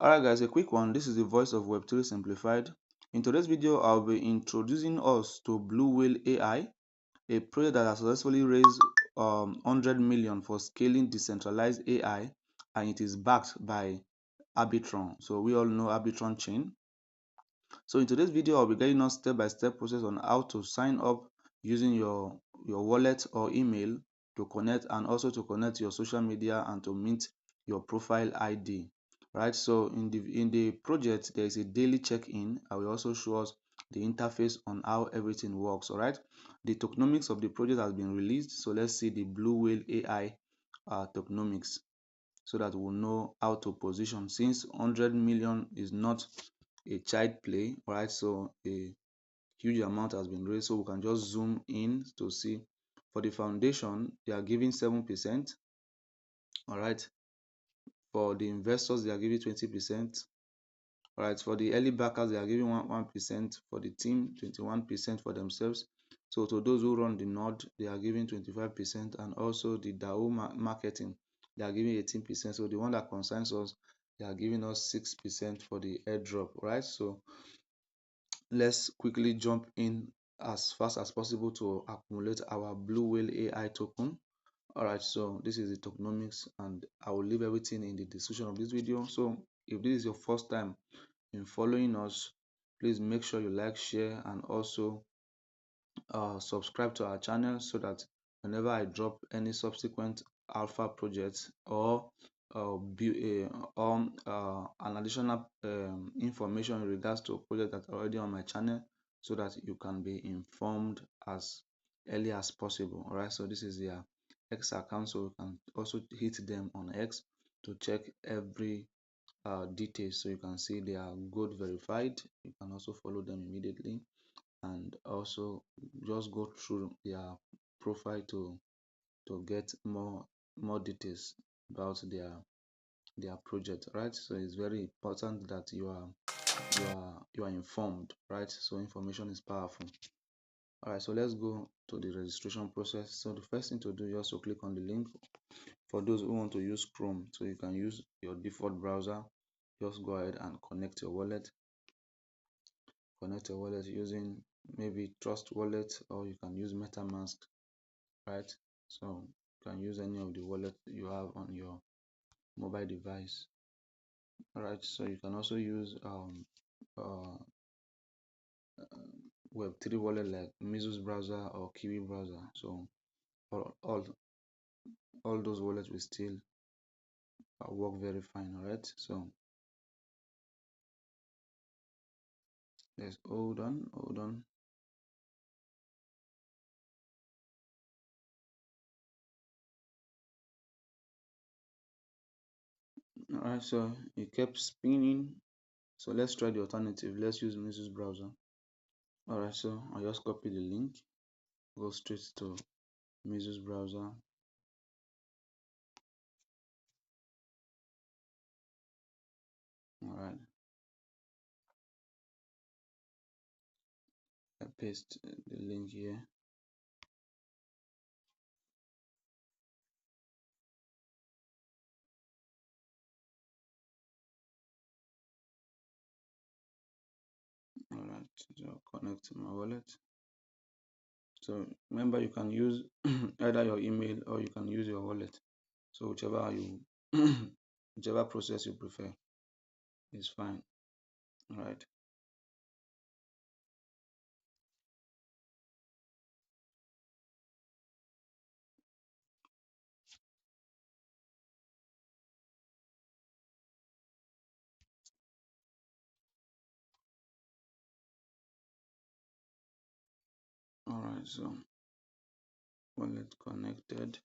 Alright guys, a quick one. This is the voice of Web3 Simplified. In today's video, I'll be introducing us to BluWhale AI, a project that has successfully raised 100 million for scaling decentralized AI, and it is backed by Arbitrum. So we all know Arbitrum chain. So in today's video, I'll be guiding us step-by-step process on how to sign up using your wallet or email to connect, and also to connect your social media and to mint your profile ID. Right. So in the project, there is a daily check-in. I will also show us the interface on how everything works. All right. The tokenomics of the project has been released. So let's see the BluWhale AI tokenomics, so that we'll know how to position, since 100 million is not a child play. All right, so a huge amount has been raised, so we can just zoom in to see. For the foundation, they are giving 7%. All right, for the investors, they are giving 20%. All right, for the early backers, they are giving 1%. For the team, 21% for themselves. So to those who run the node, they are giving 25%, and also the DAO marketing, they are giving 18%. So the one that concerns us, they are giving us 6% for the airdrop. Right, so let's quickly jump in as fast as possible to accumulate our BluWhale AI token. Alright, so this is the tokenomics, and I will leave everything in the description of this video. So if this is your first time in following us, please make sure you like, share, and also subscribe to our channel, so that whenever I drop any subsequent alpha projects or an additional information in regards to a project that's already on my channel, so that you can be informed as early as possible. All right, so this is their X account, so you can also hit them on X to check every details, so you can see they are gold verified. You can also follow them immediately, and also just go through their profile to get more details about their project. Right, so it's very important that you are informed. Right, so information is powerful. All right, so let's go to the registration process. So the first thing to do is just to click on the link. For those who want to use Chrome, so you can use your default browser. Just go ahead and connect your wallet using maybe Trust Wallet, or you can use MetaMask. Right, so you can use any of the wallet you have on your mobile device. All right, so you can also use uh, Web3 wallet like Mesos browser or Kiwi browser. So all those wallets will still work very fine. All right, so let's hold on. All right, so it kept spinning. So let's try the alternative. Let's use Mesos browser. All right, so I just copy the link, go straight to Mesos browser. All right, I paste the link here. All right, so connect to my wallet. So remember, you can use either your email or you can use your wallet. So whichever whichever process you prefer is fine. All right. All right, so wallet connected,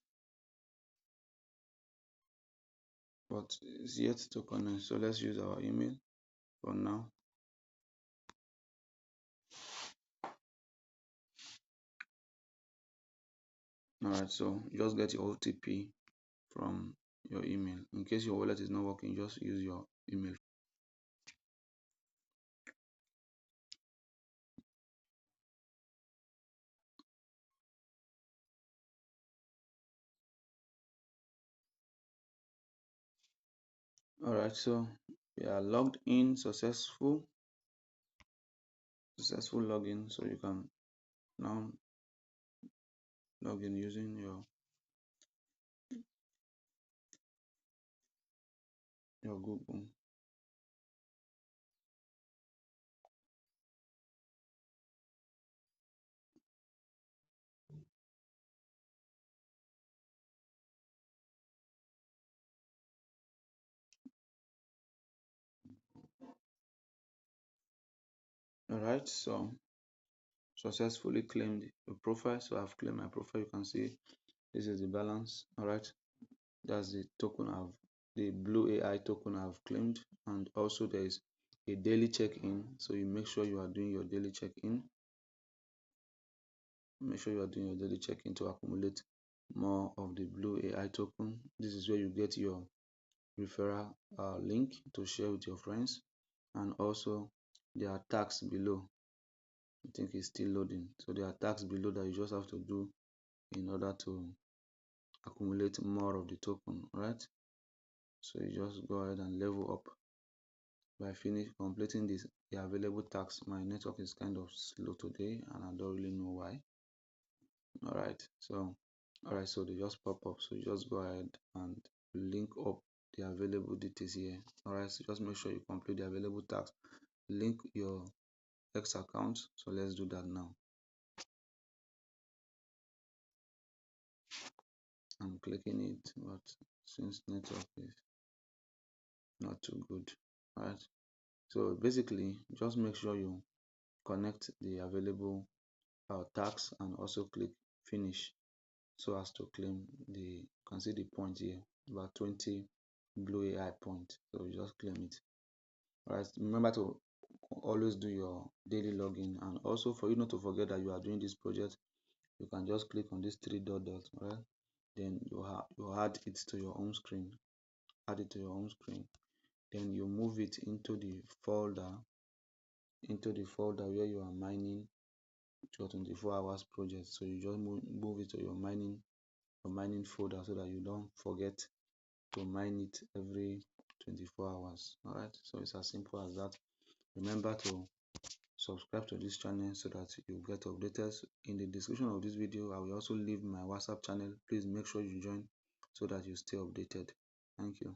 but it's yet to connect. So let's use our email for now. All right, so just get your OTP from your email. In case your wallet is not working, just use your email. All right, so We are logged in, successful login. So you can now log in using your Google. Alright, so successfully claimed a profile. So I've claimed my profile. You can see this is the balance. Alright, that's the token the BluwhaleAi token I've claimed, and also there is a daily check-in. So you make sure you are doing your daily check-in. Make sure you are doing your daily check-in to accumulate more of the BluwhaleAi token. This is where you get your referral link to share with your friends, and also there are tags below. I think it's still loading. So there are tags below that you just have to do in order to accumulate more of the token, right? So you just go ahead and level up by completing the available tasks. My network is kind of slow today and I don't really know why. So they just pop up. So you just go ahead and link up the available details here. Alright, so just make sure you complete the available tasks. Link your X account. So let's do that now. I'm clicking it, but since network is not too good, right? So basically, just make sure you connect the available tags and also click finish so as to claim you can see the point here, about 20 BluwhaleAi point. So you just claim it. Alright, remember to always do your daily login, and also for you not to forget that you are doing this project, you can just click on this three dots, right? Then you add it to your home screen. Add it to your home screen. Then you move it into the folder where you are mining your 24 hours project. So you just move it to your mining folder so that you don't forget to mine it every 24 hours. All right, so it's as simple as that. Remember to subscribe to this channel so that you get updated. In the description of this video, I will also leave my WhatsApp channel. Please make sure you join so that you stay updated. Thank you.